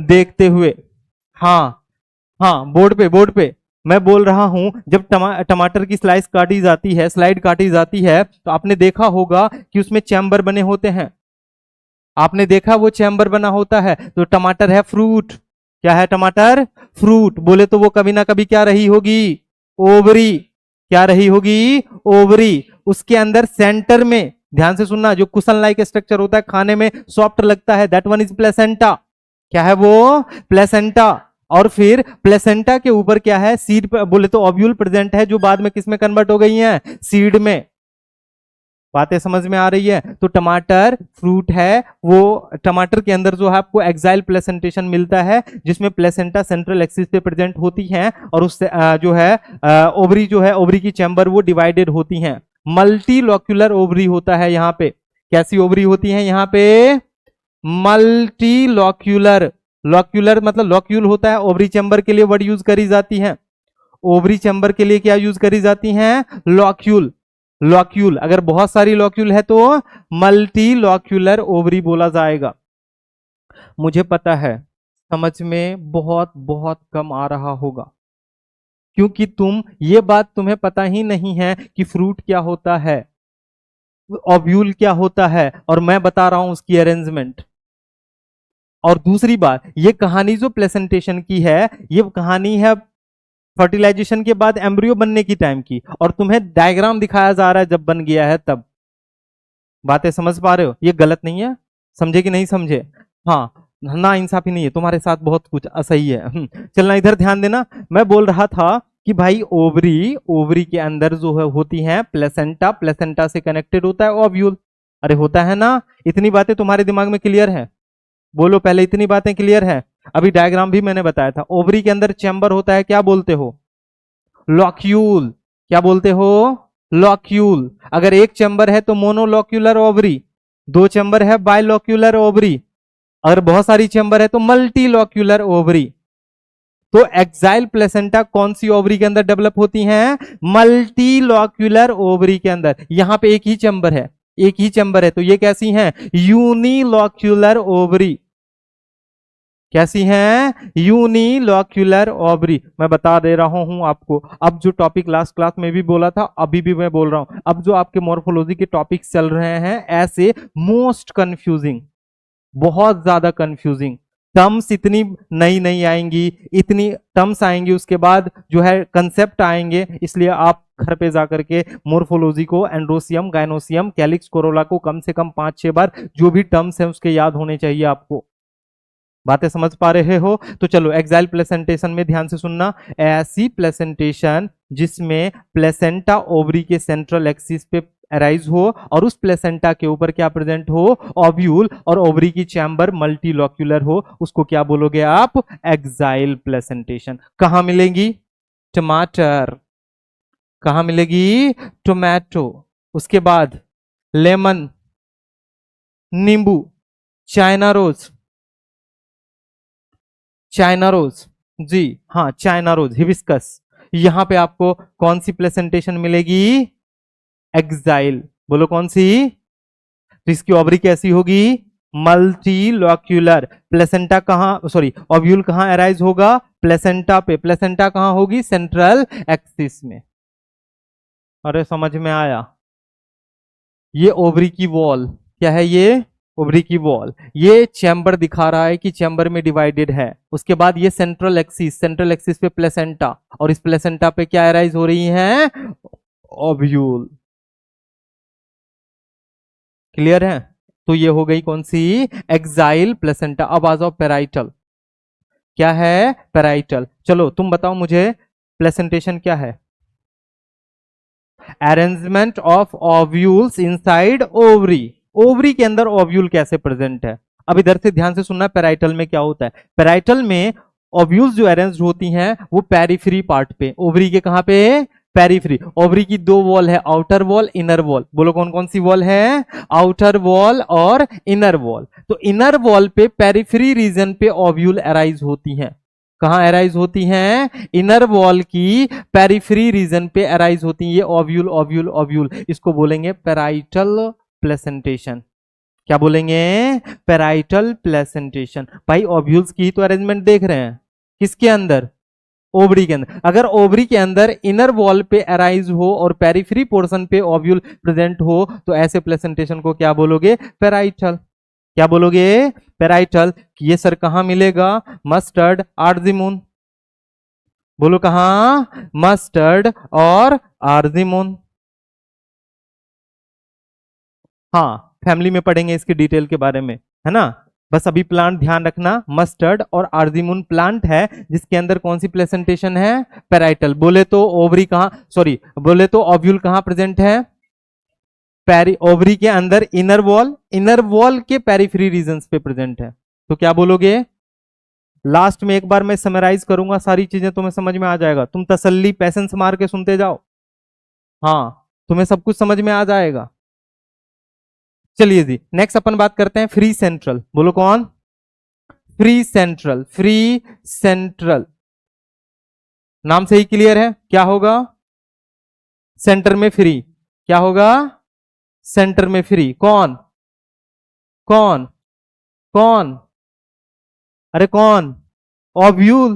देखते हुए। हाँ हाँ, बोर्ड पे मैं बोल रहा हूं, जब टमाटर की स्लाइस काटी जाती है, स्लाइड काटी जाती है, तो आपने देखा होगा कि उसमें चैम्बर बने होते हैं। आपने देखा वो चैम्बर बना होता है। तो टमाटर है फ्रूट। क्या है टमाटर? फ्रूट। बोले तो वो कभी ना कभी क्या रही होगी? ओवरी। क्या रही होगी? ओवरी। उसके अंदर सेंटर में, ध्यान से सुनना, जो कुशन लाइक स्ट्रक्चर होता है, खाने में सॉफ्ट लगता है, दैट वन इज प्लेसेंटा। क्या है वो? प्लेसेंटा। और फिर प्लेसेंटा के ऊपर क्या है? सीड, बोले तो ओव्यूल प्रेजेंट है, जो बाद में किस में कन्वर्ट हो गई है? सीड में। बातें समझ में आ रही है? तो टमाटर फ्रूट है, वो टमाटर के अंदर जो है आपको एक्साइल प्लेसेंटेशन मिलता है, जिसमें प्लेसेंटा सेंट्रल एक्सिस पे प्रेजेंट होती है, और उससे जो है ओवरी, जो है ओवरी की चैम्बर वो डिवाइडेड होती हैं। मल्टी लॉक्यूलर ओवरी होता है यहाँ पे। कैसी ओवरी होती है यहाँ पे? Multi locular. लॉक्यूलर मतलब लॉक्यूल होता है, ओवरी चैम्बर के लिए वर्ड यूज करी जाती है। ओवरी चैम्बर के लिए क्या यूज करी जाती हैं? लॉक्यूल। लॉक्यूल, अगर बहुत सारी लॉक्यूल है तो मल्टी लॉक्यूलर ओवरी बोला जाएगा। मुझे पता है समझ में बहुत बहुत कम आ रहा होगा, क्योंकि ये बात तुम्हें पता ही नहीं है कि फ्रूट क्या होता है, ओव्यूल क्या होता है, और मैं बता रहा हूं उसकी अरेंजमेंट। और दूसरी बात, ये कहानी जो प्रेजेंटेशन की है, ये कहानी है फर्टिलाइजेशन के बाद एम्ब्रियो बनने की टाइम की, और तुम्हें डायग्राम दिखाया जा रहा है जब बन गया है तब। बातें समझ पा रहे हो? ये गलत नहीं है, समझे कि नहीं समझे? हाँ, ना इंसाफी नहीं है तुम्हारे साथ, बहुत कुछ असही है। चलना इधर ध्यान देना। मैं बोल रहा था कि भाई ओवरी, ओवरी के अंदर जो है होती है प्लेसेंटा, प्लेसेंटा से कनेक्टेड होता है ओव्यूल। अरे होता है ना? इतनी बातें तुम्हारे दिमाग में क्लियर है? बोलो पहले, इतनी बातें क्लियर है? अभी डायग्राम भी मैंने बताया था। ओवरी के अंदर चैम्बर होता है, क्या बोलते हो? लॉक्यूल। क्या बोलते हो? लॉक्यूल। अगर एक चैम्बर है तो मोनोलॉक्यूलर ओवरी, दो चैम्बर है बाइलॉक्यूलर ओवरी, अगर बहुत सारी चैम्बर है तो मल्टीलॉक्यूलर ओवरी। तो एक्साइल प्लेसेंटा कौन सी ओवरी के अंदर डेवलप होती हैं? मल्टीलॉक्यूलर ओवरी के अंदर। यहां पे एक ही चैम्बर है, एक ही चैम्बर है, तो ये कैसी हैं? Unilocular ovary. कैसी हैं? Unilocular ovary. मैं बता दे रहा हूं आपको, अब जो टॉपिक लास्ट क्लास में भी बोला था, अभी भी मैं बोल रहा हूं, अब जो आपके मॉर्फोलॉजी के टॉपिक्स चल रहे हैं ऐसे, मोस्ट कंफ्यूजिंग, बहुत ज्यादा कंफ्यूजिंग टर्म्स, इतनी नई नई आएंगी, इतनी टर्म्स आएंगी, उसके बाद जो है कंसेप्ट आएंगे। इसलिए आप घर पे जाकर के मोर्फोलॉजी को, एंड्रोसियम, गायनोसियम, कैलिक्स, कोरोला को कम से कम 5-6 बार, जो भी टर्म्स हैं उसके याद होने चाहिए आपको। बातें समझ पा रहे हो? तो चलो एक्साइल प्लेसेंटेशन में ध्यान से सुनना। ऐसी प्लेसेंटेशन जिसमें प्लेसेंटा ओवरी के सेंट्रल एक्सिस पे अराइज हो, और उस प्लेसेंटा के ऊपर क्या प्रेजेंट हो? ओव्यूल, और ओवरी की चैम्बर मल्टीलॉक्यूलर हो, उसको क्या बोलोगे आप? Exile placentation. कहां मिलेंगी? टमाटर। कहां मिलेगी? टोमेटो। उसके बाद लेमन, नींबू, चाइना रोज, चाइना रोज, जी हाँ, चाइना रोज, हिबिस्कस। यहां पे आपको कौन सी प्लेसेंटेशन मिलेगी? एक्साइल। बोलो कौन सी? तो इसकी ओवरी कैसी होगी? मल्टीलॉक्यूलर। प्लेसेंटा कहां, सॉरी, ओव्यूल कहां अराइज होगा? प्लेसेंटा पे। प्लेसेंटा कहां होगी? सेंट्रल एक्सिस में। अरे समझ में आया? ये ओवरी की वॉल, क्या है ये? ओवरी की वॉल। ये चैम्बर दिखा रहा है कि चैम्बर में डिवाइडेड है। उसके बाद ये सेंट्रल एक्सिस, सेंट्रल एक्सिस पे प्लेसेंटा, और इस प्लेसेंटा पे क्या अराइज हो रही है? ओव्यूल। क्लियर है? तो ये हो गई कौन सी? Exile placenta. अब आ जाओ पेराइटल। क्या है? पेराइटल। चलो तुम बताओ मुझे, प्लेसेंटेशन क्या है? Arrangement of ovules inside ovary. Ovary के अंदर ओव्यूल कैसे प्रेजेंट है? अब इधर से ध्यान से सुनना, पेराइटल में क्या होता है? पेराइटल में ओव्यूल्स जो अरेंज होती हैं वो पेरिफेरी पार्ट पे, ओवरी के कहां पे? पेरिफेरी। ओवरी की दो वॉल है, आउटर वॉल, इनर वॉल। बोलो कौन कौन सी वॉल है? आउटर वॉल और इनर वॉल। तो इनर वॉल पे पेरिफेरी रीजन पे ओव्यूल अराइज होती हैं। कहां अराइज होती हैं? इनर वॉल की पेरिफेरी रीजन पे अराइज होती है ये ओव्यूल, ओव्यूल, ओव्यूल। इसको बोलेंगे पेराइटल प्लेसेंटेशन। क्या बोलेंगे? Parietal placentation. भाई ओव्यूल्स की ही तो अरेंजमेंट देख रहे हैं, किसके अंदर? ओवरी के अंदर। अगर ओवरी के अंदर इनर वॉल पे अराइज हो और पेरिफेरी पोर्शन पे ओव्यूल प्रेजेंट हो तो ऐसे प्लेसेंटेशन को क्या बोलोगे? पैराइटल। क्या बोलोगे? पैराइटल। ये सर कहां मिलेगा? Mustard argemone. बोलो कहां? मस्टर्ड और आर्जिमोन। हाँ, फैमिली में पढ़ेंगे इसकी डिटेल के बारे में, है ना। बस अभी प्लांट ध्यान रखना, मस्टर्ड और आर्जिमोन प्लांट है जिसके अंदर कौन सी प्लेसेंटेशन है? पैराइटल। बोले तो ओवरी कहां, सॉरी, बोले तो ओव्यूल कहां प्रेजेंट है? पेरी ओवरी के अंदर इनर वॉल के पेरिफेरी रीजन्स पे प्रेजेंट है। तो क्या बोलोगे? लास्ट में एक बार मैं समराइज करूंगा, सारी चीजें तुम्हें समझ में आ जाएगा, तुम तसल्ली पैसेंस मार के सुनते जाओ। हाँ, तुम्हें सब कुछ समझ में आ जाएगा। चलिए जी, नेक्स्ट अपन बात करते हैं फ्री सेंट्रल। बोलो कौन? Free central. फ्री सेंट्रल नाम से ही क्लियर है, क्या होगा? सेंटर में फ्री। क्या होगा? सेंटर में फ्री। कौन? कौन? कौन? अरे कौन? ओव्यूल।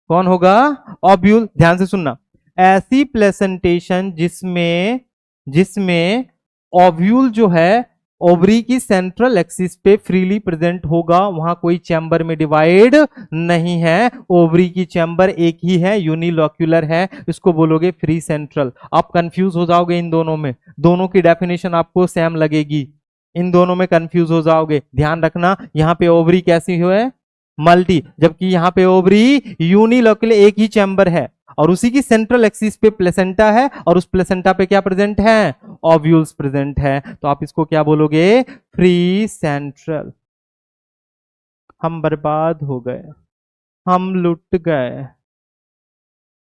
कौन होगा? ओव्यूल। ध्यान से सुनना, ऐसी प्लेसेंटेशन जिसमें जिसमें ओव्यूल जो है ओवरी की सेंट्रल एक्सिस पे फ्रीली प्रेजेंट होगा, वहां कोई चैम्बर में डिवाइड नहीं है, ओवरी की चैम्बर एक ही है, यूनिलॉक्यूलर है, इसको बोलोगे फ्री सेंट्रल। आप कंफ्यूज हो जाओगे इन दोनों में, दोनों की डेफिनेशन आपको सेम लगेगी, इन दोनों में कंफ्यूज हो जाओगे। ध्यान रखना, यहां पे ओवरी कैसी है? मल्टी, जबकि यहां पे ओवरी यूनिलॉक्यूलर एक ही चैम्बर है और उसी की सेंट्रल एक्सिस पे प्लेसेंटा है और उस प्लेसेंटा पे क्या प्रेजेंट है? ओव्यूल्स प्रेजेंट है। तो आप इसको क्या बोलोगे? Free central. हम बर्बाद हो गए, हम लुट गए।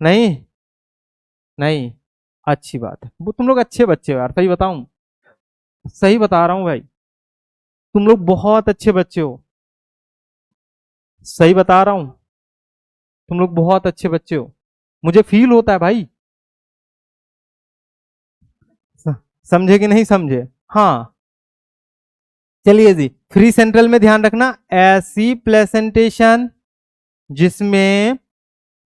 नहीं, नहीं, अच्छी बात है, वो तुम लोग अच्छे बच्चे हो यार, सही बताऊं, सही बता रहा हूं भाई, तुम लोग बहुत अच्छे बच्चे हो, सही बता रहा हूं, तुम लोग बहुत अच्छे बच्चे हो, मुझे फील होता है भाई। स- समझे कि नहीं समझे? हाँ, चलिए जी, फ्री सेंट्रल में ध्यान रखना, ऐसी प्लेसेंटेशन जिसमें,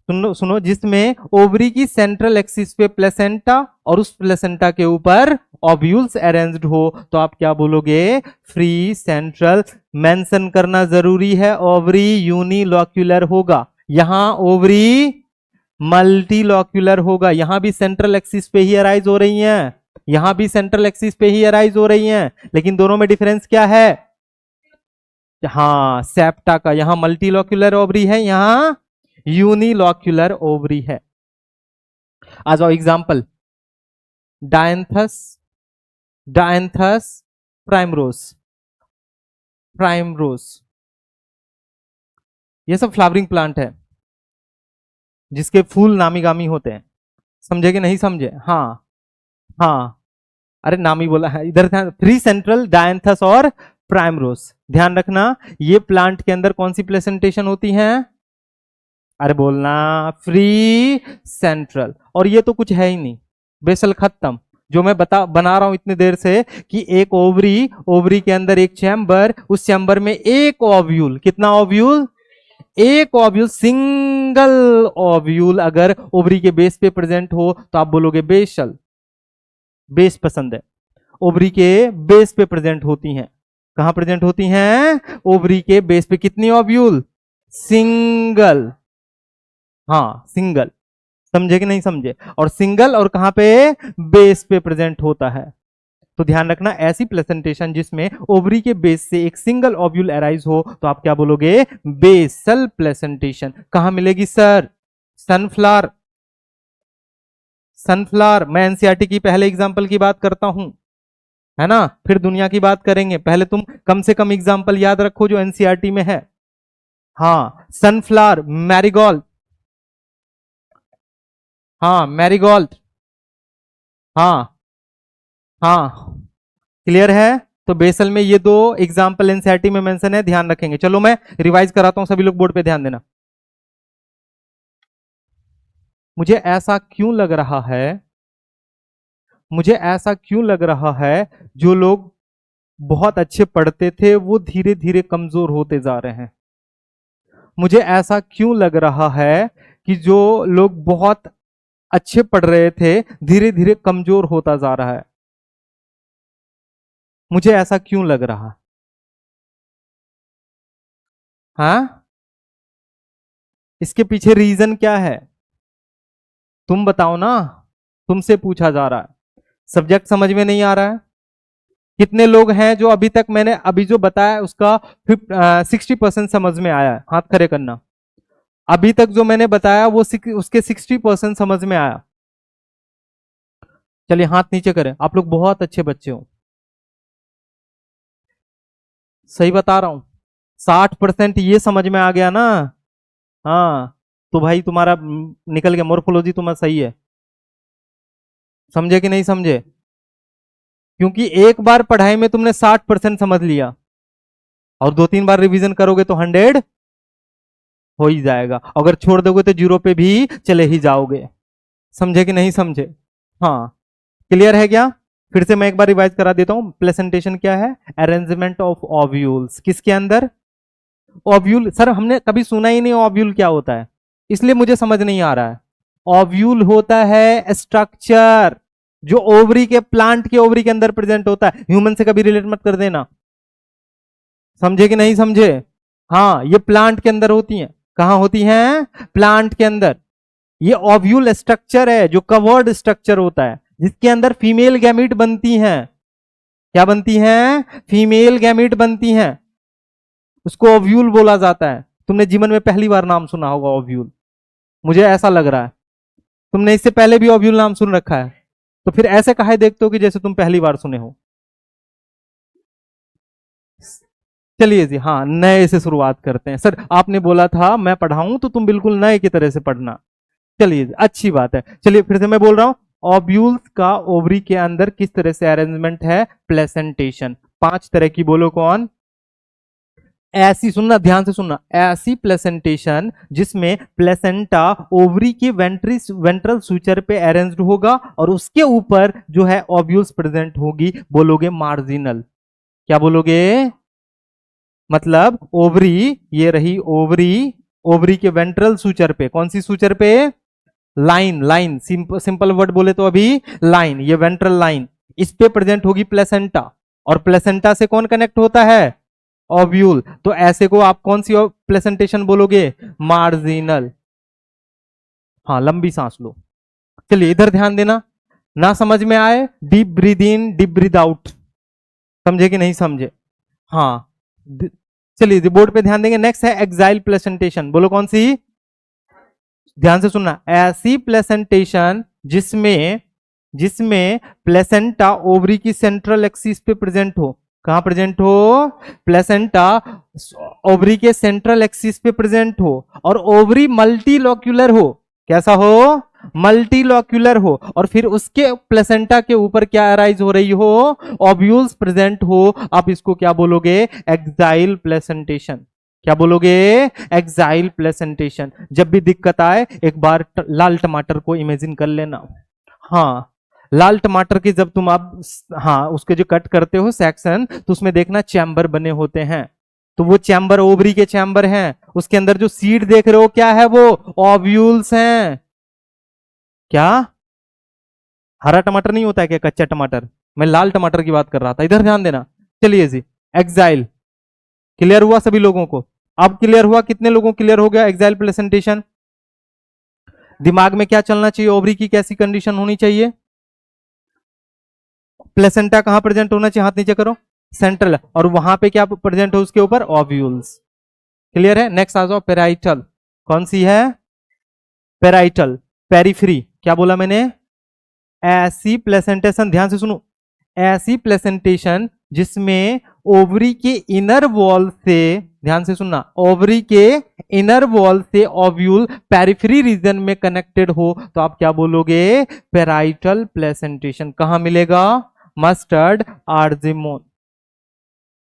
सुनो सुनो, जिसमें ओवरी की सेंट्रल एक्सिस पे प्लेसेंटा और उस प्लेसेंटा के ऊपर ओव्यूल्स अरेंज्ड हो, तो आप क्या बोलोगे? Free central. मेंशन करना जरूरी है, ओवरी यूनिलॉक्यूलर होगा, यहां ओवरी मल्टीलॉक्यूलर होगा, यहां भी सेंट्रल एक्सिस पे ही अराइज हो रही हैं, यहां भी सेंट्रल एक्सिस पे ही अराइज हो रही हैं, लेकिन दोनों में डिफरेंस क्या है? हाँ, सेप्टा का, यहां मल्टीलॉक्यूलर ओवरी है, यहां यूनिलॉक्यूलर ओवरी है। आ जाओ एग्जांपल, डायंथस, डायंथस प्राइमरोस, प्राइमरोस, ये सब फ्लावरिंग प्लांट है जिसके फूल नामी गामी होते हैं। समझे कि नहीं समझे? हाँ, हाँ, अरे नामी बोला है इधर, ध्यान, फ्री सेंट्रल, डायंथस और प्राइमरोस। ध्यान रखना, ये प्लांट के अंदर कौन सी प्लेसेंटेशन होती है? अरे बोलना, फ्री सेंट्रल। और ये तो कुछ है ही नहीं, बेसल खत्म। जो मैं बना रहा हूं इतनी देर से कि एक ओवरी, ओवरी के अंदर एक चैम्बर, उस चैम्बर में एक ओव्यूल, कितना ओव्यूल? एक ओव्यूल, सिंगल ओव्यूल अगर ओवरी के बेस पे प्रेजेंट हो तो आप बोलोगे बेसल। बेस पसंद है, ओवरी के बेस पे प्रेजेंट होती हैं। कहां प्रेजेंट होती हैं? ओवरी के बेस पे। कितनी ओव्यूल? सिंगल। हाँ, सिंगल। समझे कि नहीं समझे? और सिंगल और कहां पे? बेस पे प्रेजेंट होता है। तो ध्यान रखना, ऐसी प्रेजेंटेशन जिसमें ओवरी के बेस से एक सिंगल ओव्यूल अराइज हो तो आप क्या बोलोगे? Basal presentation. कहां मिलेगी सर? सनफ्लावर। सनफ्लावर, मैं एनसीईआरटी की पहले एग्जांपल की बात करता हूं, है ना, फिर दुनिया की बात करेंगे, पहले तुम कम से कम एग्जांपल याद रखो जो एनसीईआरटी में है। हाँ, सनफ्लावर, मैरीगोल्ड, हाँ मैरीगोल्ड, हाँ, हाँ, क्लियर है। तो बेसल में ये दो एग्जाम्पल एनसीईआरटी में मेंशन है, ध्यान रखेंगे। चलो मैं रिवाइज कराता हूं, सभी लोग बोर्ड पे ध्यान देना। मुझे ऐसा क्यों लग रहा है, मुझे ऐसा क्यों लग रहा है, जो लोग बहुत अच्छे पढ़ते थे वो धीरे धीरे कमजोर होते जा रहे हैं। मुझे ऐसा क्यों लग रहा है कि जो लोग बहुत अच्छे पढ़ रहे थे धीरे धीरे कमजोर होता जा रहा है? मुझे ऐसा क्यों लग रहा? हाँ, इसके पीछे रीजन क्या है? तुम बताओ ना, तुमसे पूछा जा रहा है। सब्जेक्ट समझ में नहीं आ रहा है? कितने लोग हैं जो अभी तक मैंने अभी जो बताया उसका 60% समझ में आया है? हाथ खड़े करना। अभी तक जो मैंने बताया वो उसके 60% समझ में आया? चलिए हाथ नीचे करें। आप लोग बहुत अच्छे बच्चे हो, सही बता रहा हूं। 60% ये समझ में आ गया ना? हाँ, तो भाई तुम्हारा निकल गया, मोर्फोलॉजी तुम्हारा सही है। समझे कि नहीं समझे? क्योंकि एक बार पढ़ाई में तुमने 60% समझ लिया और 2-3 बार रिवीजन करोगे तो 100 हो ही जाएगा। अगर छोड़ दोगे तो 0 पे भी चले ही जाओगे। समझे कि नहीं समझे? हाँ, क्लियर है क्या? फिर से मैं एक बार रिवाइज करा देता हूं। प्लेसेंटेशन क्या है? Arrangement of ovules. किसके अंदर? ओव्यूल। सर हमने कभी सुना ही नहीं ओव्यूल क्या होता है, इसलिए मुझे समझ नहीं आ रहा है। ओव्यूल होता है स्ट्रक्चर जो ओवरी के, प्लांट के ओवरी के अंदर प्रेजेंट होता है। ह्यूमन से कभी रिलेट मत कर देना। समझे कि नहीं समझे? हाँ, ये प्लांट के अंदर होती हैं। कहां होती हैं? प्लांट के अंदर। ये ओव्यूल स्ट्रक्चर है जो कवर्ड स्ट्रक्चर होता है जिसके अंदर फीमेल गैमीट बनती हैं। क्या बनती हैं? फीमेल गैमीट बनती हैं। उसको ओव्यूल बोला जाता है। तुमने जीवन में पहली बार नाम सुना होगा ओव्यूल, मुझे ऐसा लग रहा है। तुमने इससे पहले भी ओव्यूल नाम सुन रखा है, तो फिर ऐसे कहे देखते हो कि जैसे तुम पहली बार सुने हो। चलिए जी, हाँ, नए से शुरुआत करते हैं। सर आपने बोला था मैं पढ़ाऊं तो तुम बिल्कुल नए की तरह से पढ़ना। चलिए, अच्छी बात है। चलिए फिर से मैं बोल रहा हूं, ओव्यूल्स का ओवरी के अंदर किस तरह से अरेंजमेंट है? प्लेसेंटेशन। 5 तरह की, बोलो कौन? ऐसी, सुनना ध्यान से सुनना, ऐसी प्लेसेंटेशन जिसमें प्लेसेंटा ओवरी के वेंट्रल सूचर पे अरेंज्ड होगा और उसके ऊपर जो है ओव्यूल्स प्रेजेंट होगी, बोलोगे मार्जिनल। क्या बोलोगे? मतलब ओवरी, ये रही ओवरी, ओवरी के वेंट्रल सूचर पे, कौन सी सूचर पे? लाइन, लाइन, सिंपल वर्ड बोले तो अभी लाइन, ये वेंट्रल लाइन, इस पे प्रेजेंट होगी प्लेसेंटा। और प्लेसेंटा से कौन कनेक्ट होता है? ओव्यूल। तो ऐसे को आप कौन सी प्लेसेंटेशन बोलोगे? मार्जिनल। हाँ, लंबी सांस लो। चलिए इधर ध्यान देना, ना समझ में आए deep breathe in deep breathe out. समझे कि नहीं समझे? हाँ, चलिए बोर्ड पे ध्यान देंगे। नेक्स्ट है एक्साइल प्लेसेंटेशन, बोलो कौन सी? ध्यान से सुनना, ऐसी प्लेसेंटेशन जिसमें जिसमें प्लेसेंटा ओवरी की सेंट्रल एक्सिस पे प्रेजेंट हो। कहां प्रेजेंट हो? प्लेसेंटा ओवरी के सेंट्रल एक्सिस पे प्रेजेंट हो और ओवरी मल्टीलोक्यूलर हो। कैसा हो? मल्टीलोक्यूलर हो। और फिर उसके प्लेसेंटा के ऊपर क्या अराइज हो रही हो? ओव्यूल्स प्रेजेंट हो। आप इसको क्या बोलोगे? Exile placentation. क्या बोलोगे? Exile placentation. जब भी दिक्कत आए एक बार लाल टमाटर को इमेजिन कर लेना। हाँ, लाल टमाटर की जब तुम आप, हाँ, उसके जो कट करते हो सेक्शन, तो उसमें देखना चैम्बर बने होते हैं। तो वो चैम्बर ओवरी के चैम्बर हैं। उसके अंदर जो सीड देख रहे हो क्या है? वो ओव्यूल्स हैं। क्या? हरा टमाटर नहीं होता है क्या? कच्चा टमाटर। मैं लाल टमाटर की बात कर रहा था, इधर ध्यान देना। चलिए जी, एक्साइल क्लियर हुआ सभी लोगों को? अब क्लियर हुआ? कितने लोगों को क्लियर हो गया एक्साइल प्रेजेंटेशन? दिमाग में क्या चलना चाहिए? ओवरी की कैसी कंडीशन होनी चाहिए? प्लेसेंटा कहां प्रेजेंट होना चाहिए? हाथ नीचे करो। सेंट्रल। और वहां पे क्या प्रेजेंट हो उसके ऊपर? ओव्यूल्स। क्लियर है? नेक्स्ट आ जाओ, पेराइटल। कौन सी है? पेराइटल। पेरिफ्री, क्या बोला मैंने? ऐसी प्लेसेंटेशन, ध्यान से सुनो, ऐसी प्लेसेंटेशन जिसमें ओवरी के इनर वॉल से, ध्यान से सुनना, ओवरी के इनर वॉल से ओव्यूल पेरिफेरी रीजन में कनेक्टेड हो, तो आप क्या बोलोगे? Parietal placentation. कहां मिलेगा? Mustard argemone.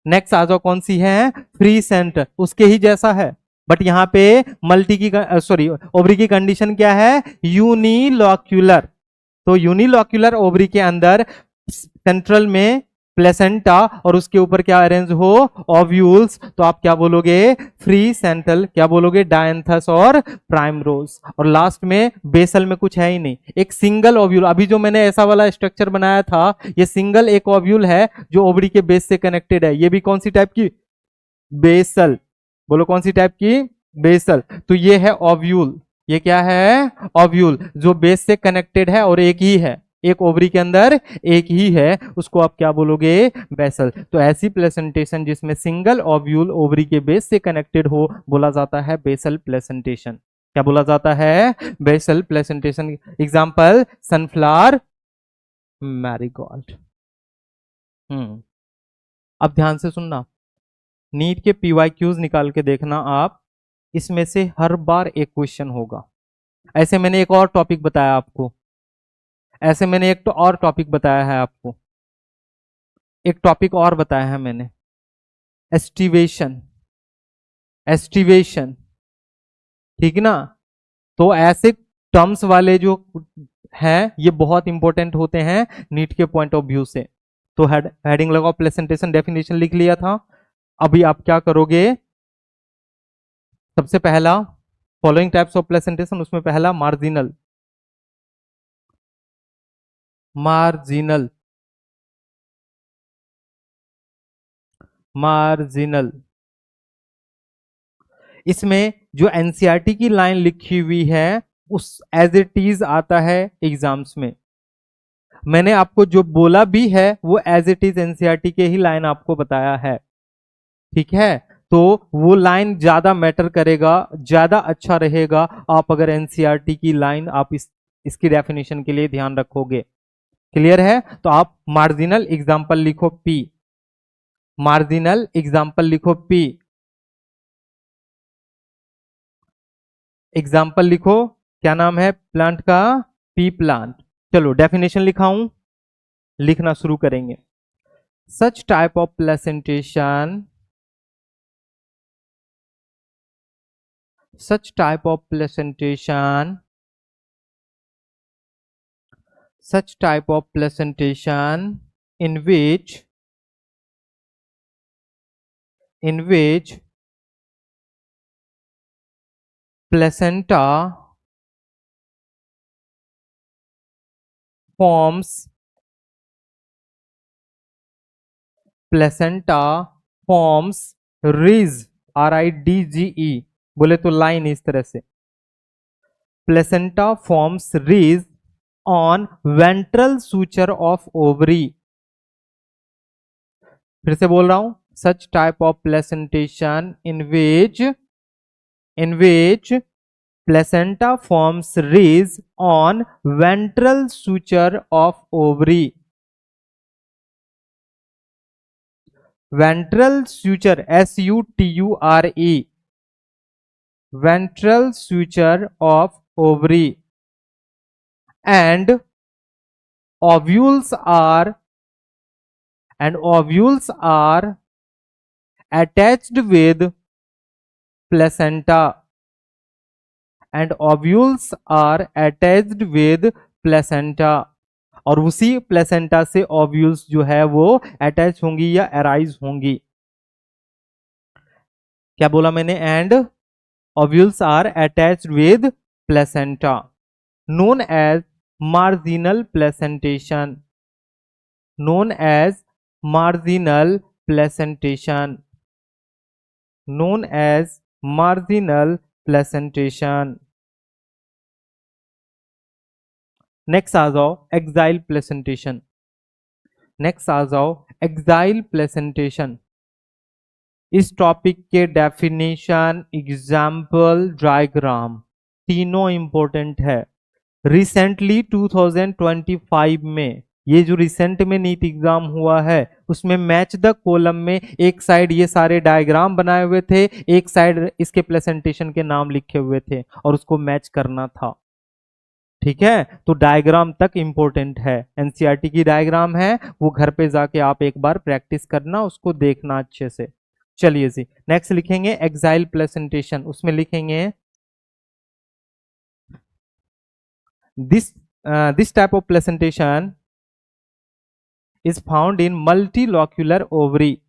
नेक्स्ट आ जाओ, कौन सी है? फ्री सेंटर, उसके ही जैसा है, बट यहां पे मल्टी की, सॉरी, ओवरी की कंडीशन क्या है? यूनिलॉक्यूलर। तो यूनिलॉक्यूलर ओवरी के अंदर सेंट्रल में प्लेसेंटा और उसके ऊपर क्या अरेंज हो, ओव्यूल्स, तो आप क्या बोलोगे, फ्री सेंट्रल, क्या बोलोगे, डायंथस और प्राइमरोज। और लास्ट में बेसल में कुछ है ही नहीं, एक सिंगल ओव्यूल। अभी जो मैंने ऐसा वाला स्ट्रक्चर बनाया था, ये सिंगल एक ओव्यूल है जो ओवरी के बेस से कनेक्टेड है। ये भी कौन सी टाइप की, बेसल, बोलो कौन सी टाइप की, बेसल। तो ये है ओव्यूल, ये क्या है, ओव्यूल, जो बेस से कनेक्टेड है और एक ही है, एक ओवरी के अंदर एक ही है, उसको आप क्या बोलोगे, बेसल। तो ऐसी प्लेसेंटेशन जिसमें सिंगल ओव्यूल ओवरी के बेस से कनेक्टेड हो बोला जाता है बेसल प्लेसेंटेशन। क्या बोला जाता है, basal placentation. Example sunflower, marigold. अब ध्यान से सुनना, नीट के पीवाईक्यूज निकाल के देखना आप, इसमें से हर बार एक क्वेश्चन होगा। ऐसे मैंने एक और टॉपिक बताया आपको, ऐसे मैंने एक तो और टॉपिक बताया है आपको, एक टॉपिक और बताया है मैंने, एस्टिवेशन, एस्टिवेशन, ठीक ना। तो ऐसे टर्म्स वाले जो हैं ये बहुत इंपॉर्टेंट होते हैं नीट के पॉइंट ऑफ व्यू से। तो हेडिंग लगाओ, प्रेजेंटेशन डेफिनेशन लिख लिया था। अभी आप क्या करोगे, सबसे पहला फॉलोइंग टाइप्स ऑफ प्रेजेंटेशन, उसमें पहला मार्जिनल, मार्जिनल, मार्जिनल। इसमें जो एनसीईआरटी की लाइन लिखी हुई है उस एज इट इज आता है एग्जाम्स में। मैंने आपको जो बोला भी है वो एज इट इज एनसीईआरटी के ही लाइन आपको बताया है, ठीक है। तो वो लाइन ज्यादा मैटर करेगा, ज्यादा अच्छा रहेगा आप अगर एनसीईआरटी की लाइन आप इसकी डेफिनेशन के लिए ध्यान रखोगे। क्लियर है। तो आप मार्जिनल एग्जांपल लिखो पी, मार्जिनल एग्जांपल लिखो पी, एग्जाम्पल लिखो, क्या नाम है प्लांट का, पी प्लांट। चलो डेफिनेशन लिखाऊं, लिखना शुरू करेंगे। Such type of placentation, such type of presentation, such type of presentation in which placenta forms, placenta forms ridge, RIDGE, बोले तो लाइन इस तरह से, placenta forms ridge on ventral suture of ovary। फिर से बोल रहा हूं, such type of placentation in which placenta forms ridge on ventral suture of ovary। ventral suture, SUTURE, ventral suture of ovary, and ovules are attached with placenta, and ovules are attached with placenta, और उसी placenta से ovules जो है वो attach होंगी या arise होंगी। क्या बोला मैंने, and ovules are attached with placenta, known as marginal placentation, known as marginal placentation, known as marginal placentation। Next आ जाओ एक्साइल प्लेसेंटेशन, नेक्स्ट आ जाओ एक्साइल प्लेसेंटेशन। इस टॉपिक के डेफिनेशन, एग्जाम्पल, डायग्राम तीनों इंपॉर्टेंट है। रिसेंटली 2025 में, ये जो रिसेंट में नीट एग्जाम हुआ है उसमें मैच द कॉलम में एक साइड ये सारे डायग्राम बनाए हुए थे, एक साइड इसके प्रेजेंटेशन के नाम लिखे हुए थे और उसको मैच करना था, ठीक है। तो डायग्राम तक इंपॉर्टेंट है, एनसीईआरटी की डायग्राम है, वो घर पे जाके आप एक बार प्रैक्टिस करना, उसको देखना अच्छे से। चलिए जी नेक्स्ट लिखेंगे एक्साइल प्रेजेंटेशन, उसमें लिखेंगे this type of presentation is found in multilocular ovary.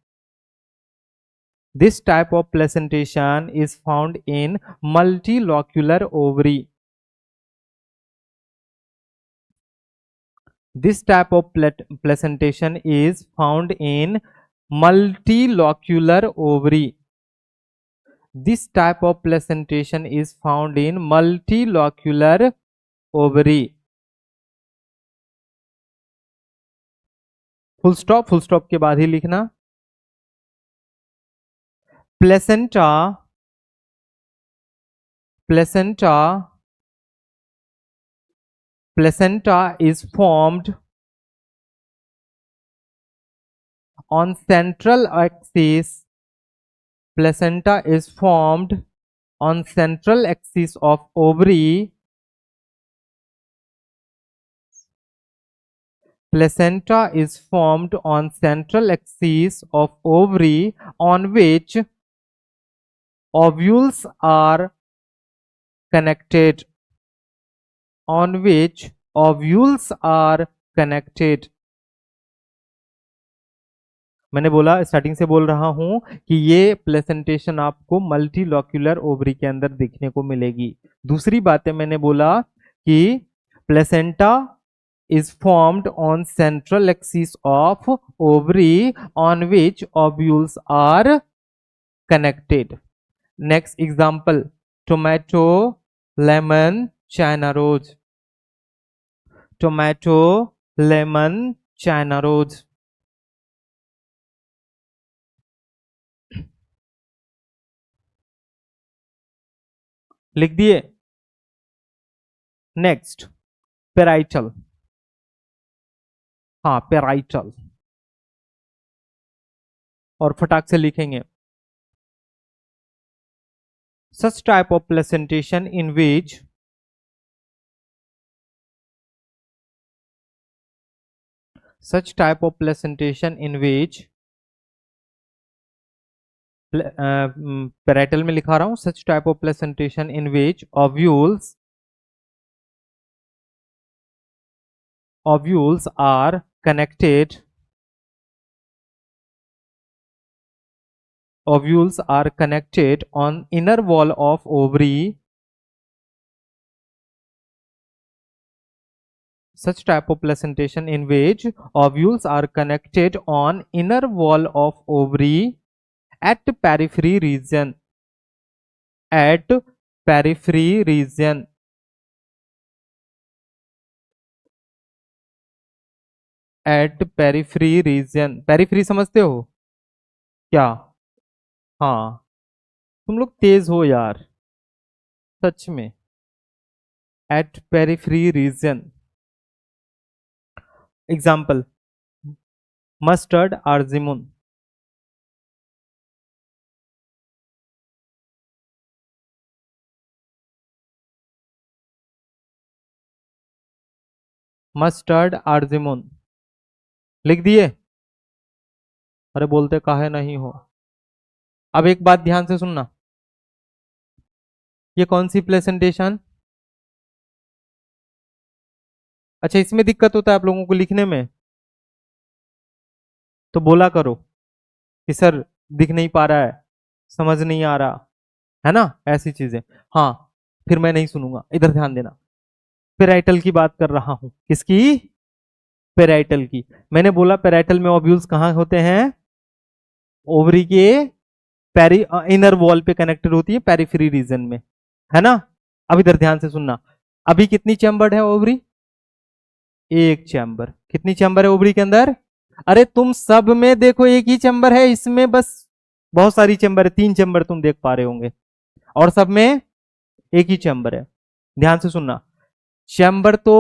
This type of placentation is found in multilocular ovary. This type of placentation is found in multilocular ovary. This type of placentation is found in multilocular ovary. Full stop के बाद ही लिखना. Placenta is formed on central axis. Placenta is formed on central axis of ovary. Placenta is formed on central axis of ovary on which ovules are connected. On which ovules are connected. मैंने बोला, starting से बोल रहा हूं कि ये placentation आपको मल्टीलॉक्यूलर ovary के अंदर देखने को मिलेगी. दूसरी बातें मैंने बोला कि placenta is formed on central axis of ovary on which ovules are connected. Next example, tomato, lemon, China rose. Tomato, lemon, China rose. लिख दिए. Next, parietal. हाँ, पेराइटल. और फटाक से लिखेंगे. Such type of placentation in which parietal में लिखा रहा हूं. Such type of placentation in which ovules are connected. Ovules are connected on inner wall of ovary. Such type of placentation in which ovules are connected on inner wall of ovary at periphery region. At periphery region. At periphery region. Periphery समझते हो क्या? हाँ, तुम लोग तेज हो यार, सच में. At periphery region. Example, mustard, arzimun. Mustard, argemone. लिख दिए. अरे बोलते काहे नहीं हो. अब एक बात ध्यान से सुनना. ये कौन सी प्लेसेंटेशन? अच्छा, इसमें दिक्कत होता है आप लोगों को लिखने में, तो बोला करो कि सर दिख नहीं पा रहा है, समझ नहीं आ रहा है ना, ऐसी चीजें. हाँ, फिर मैं नहीं सुनूंगा. इधर ध्यान देना. पेराइटल की बात कर रहा हूं. किसकी? पेराइटल की. मैंने बोला पेराइटल में ओव्यूल्स कहां होते हैं? ओवरी के इनर वॉल पे कनेक्टेड होती है, पेरिफेरी रीजन में, है ना. अब इधर ध्यान से सुनना. अभी कितनी चैम्बर्ड है ओवरी? एक चैम्बर. कितनी चैम्बर है ओवरी के अंदर? अरे तुम सब में देखो एक ही चैम्बर है, इसमें बस बहुत सारी चैम्बर है. 3 चैम्बर तुम देख पा रहे होंगे, और सब में एक ही चैम्बर है. ध्यान से सुनना. चैम्बर तो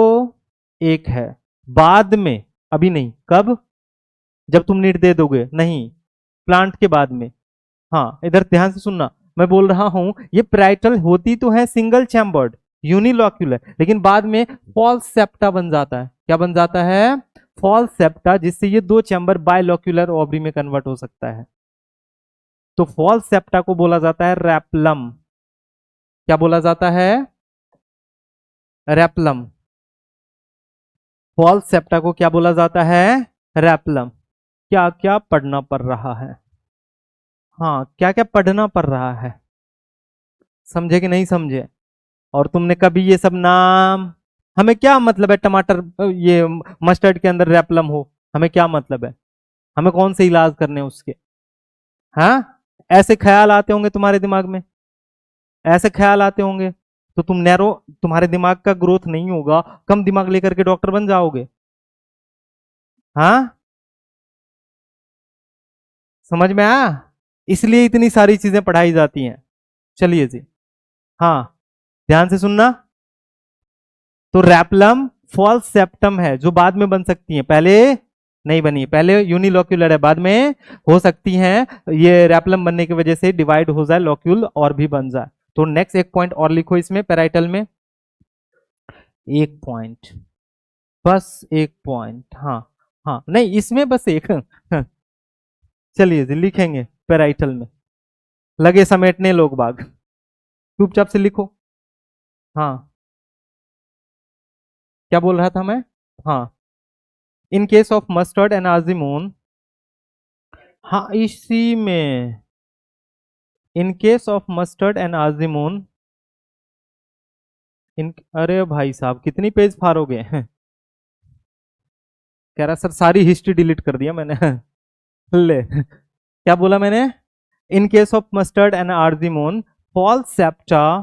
एक है, बाद में, अभी नहीं. कब? जब तुम नीड दे दोगे. नहीं, प्लांट के बाद में. हाँ, इधर ध्यान से सुनना. मैं बोल रहा हूं ये पेराइटल होती तो है सिंगल चैम्बर्ड, यूनिलॉक्यूलर, लेकिन बाद में फॉल्स सेप्टा बन जाता है. क्या बन जाता है? फॉल्स सेप्टा, जिससे ये 2 चैम्बर बायलॉक्यूलर ओवरी में कन्वर्ट हो सकता है. तो फॉल्स सेप्टा को बोला जाता है रैपलम. क्या बोला जाता है? रैपलम. फॉल्स सेप्टा को क्या बोला जाता है? रैपलम। क्या क्या पढ़ना पड़ रहा है? हाँ, क्या क्या पढ़ना पड़ रहा है, समझे कि नहीं समझे? और तुमने कभी ये सब नाम, हमें क्या मतलब है टमाटर, ये मस्टर्ड के अंदर रैपलम हो, हमें क्या मतलब है? हमें कौन से इलाज करने हैं उसके? हाँ, ऐसे ख्याल आते होंगे तुम्हारे दिमाग में, ऐसे ख्याल आते होंगे, तो तुम नैरो, तुम्हारे दिमाग का ग्रोथ नहीं होगा, कम दिमाग लेकर के डॉक्टर बन जाओगे? हाँ, समझ में आया? इसलिए इतनी सारी चीजें पढ़ाई जाती हैं। चलिए जी, हाँ, ध्यान से सुनना। तो रैपलम फॉल्स सेप्टम है, जो बाद में बन सकती है, पहले नहीं बनी, पहले यूनिलोक्यूलर है, बाद में हो सकती हैं ये रैपलम बनने की वजह से डिवाइड हो जाए, लॉक्यूल और भी बन जाए। तो नेक्स्ट एक पॉइंट और लिखो इसमें पेराइटल में, एक पॉइंट, बस एक पॉइंट, हाँ। हाँ नहीं, इसमें बस एक चलिए जी, लिखेंगे पेराइटल में, लगे समेटने लोग बाग, चुपचाप से लिखो। हाँ, क्या बोल रहा था मैं? हाँ, in case of mustard and argemone, हाँ इसी में, in case of mustard and argemone, in, अरे भाई साहब कितनी पेज फाड़ोगे कह रहा सर सारी हिस्ट्री डिलीट कर दिया मैंने ले, क्या बोला मैंने? In case of mustard and argemone, false septa,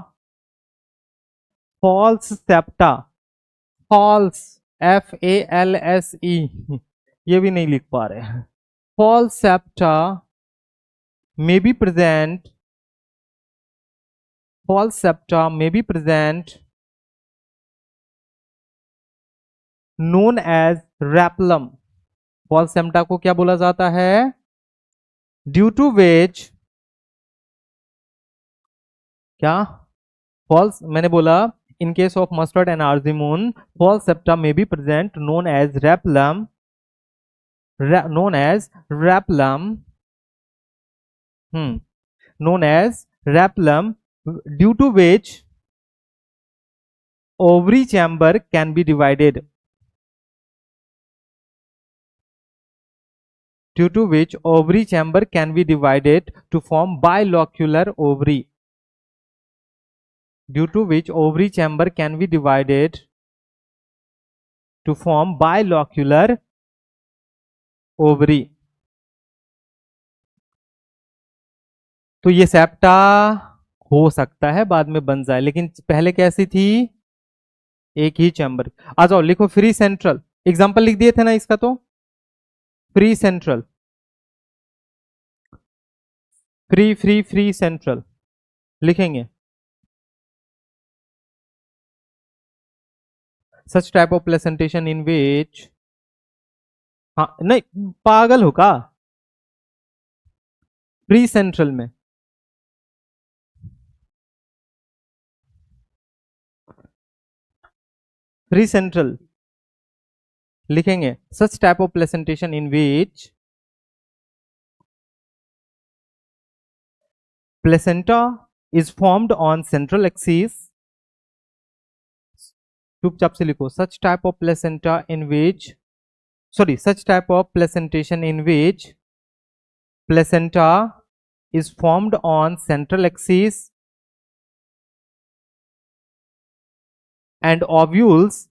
false septa, false, FALSE, ये भी नहीं लिख पा रहे, false septa may be present, false septa may be present, known as rapulum, false septa को क्या बोला जाता है? ड्यू टू which, क्या? false, मैंने बोला in case of mustard and arzimoon, false septa may be present, known as rapulum, known as rapulum, known as rapulum, due to which ovary chamber can be divided, due to which ovary chamber can be divided to form bilocular ovary, due to which ovary chamber can be divided to form bilocular ovary। तो ये septa हो सकता है बाद में बन जाए, लेकिन पहले कैसी थी? एक ही चैम्बर। आ जाओ लिखो फ्री सेंट्रल, एग्जांपल लिख दिए थे ना इसका, तो free central, free free free central लिखेंगे। सच टाइप ऑफ प्लेसेंटेशन इन विच, हाँ नहीं पागल हो का, फ्री सेंट्रल में, फ्री सेंट्रल लिखेंगे, such type of placentation in which placenta is formed on central axis, चुपचाप से लिखो, such type of placenta in which, sorry, such type of placentation in which placenta is formed on central axis and ovules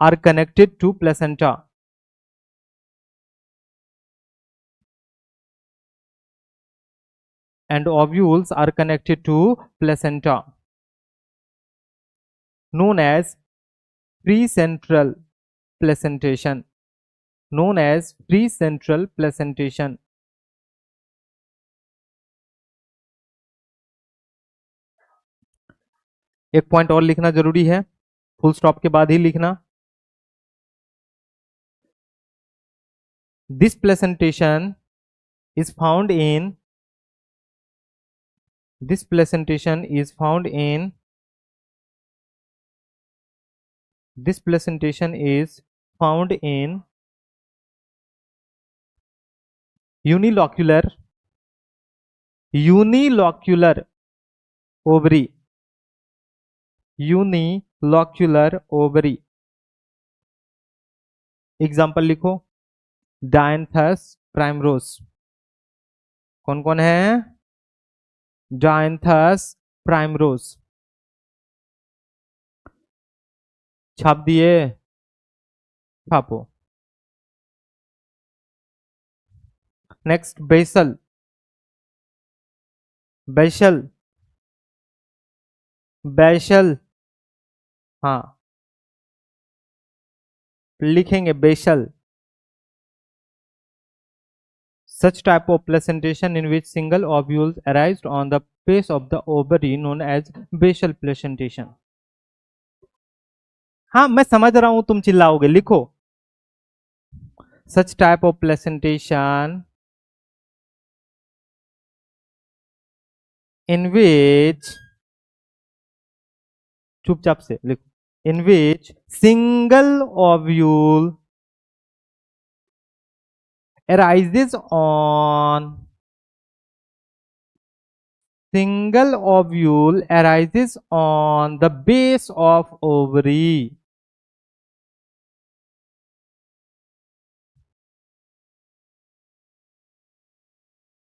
are connected to placenta, and ovules are connected to placenta, known as precentral placentation, known as precentral placentation। एक point और लिखना जरूरी है, full stop के बाद ही लिखना, this placentation is found in, this placentation is found in, this placentation is found in unilocular, unilocular ovary, unilocular locular ovary. Example लिखो, dianthus primrose. कौन कौन है? Dianthus primrose. छाप दिए? छापो। Next basal. बेसल, बेसल, हाँ लिखेंगे basal. Such type of placentation in which single ovules arise on the base of the ovary known as basal placentation. हाँ मैं समझ रहा हूं, तुम चिल्लाओगे, लिखो। Such type of placentation in which, चुपचाप से लिखो, in which single ovule arises on, single ovule arises on the base of ovary.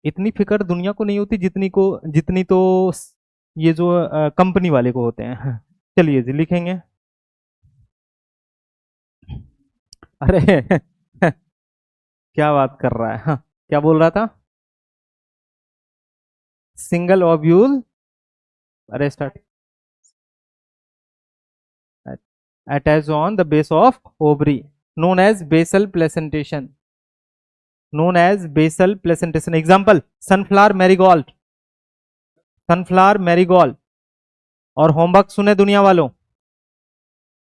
इतनी फिक्र दुनिया को नहीं होती जितनी तो ये जो कंपनी वाले को होते हैं। चलिए जी लिखेंगे। अरे क्या बात कर रहा है? हाँ, क्या बोल रहा था? सिंगल ओव्यूल, अरे start, attach on the base of ovary known as basal placentation, known as basal placentation. Example, sunflower marigold, sunflower marigold. और होमवर्क सुने दुनिया वालों,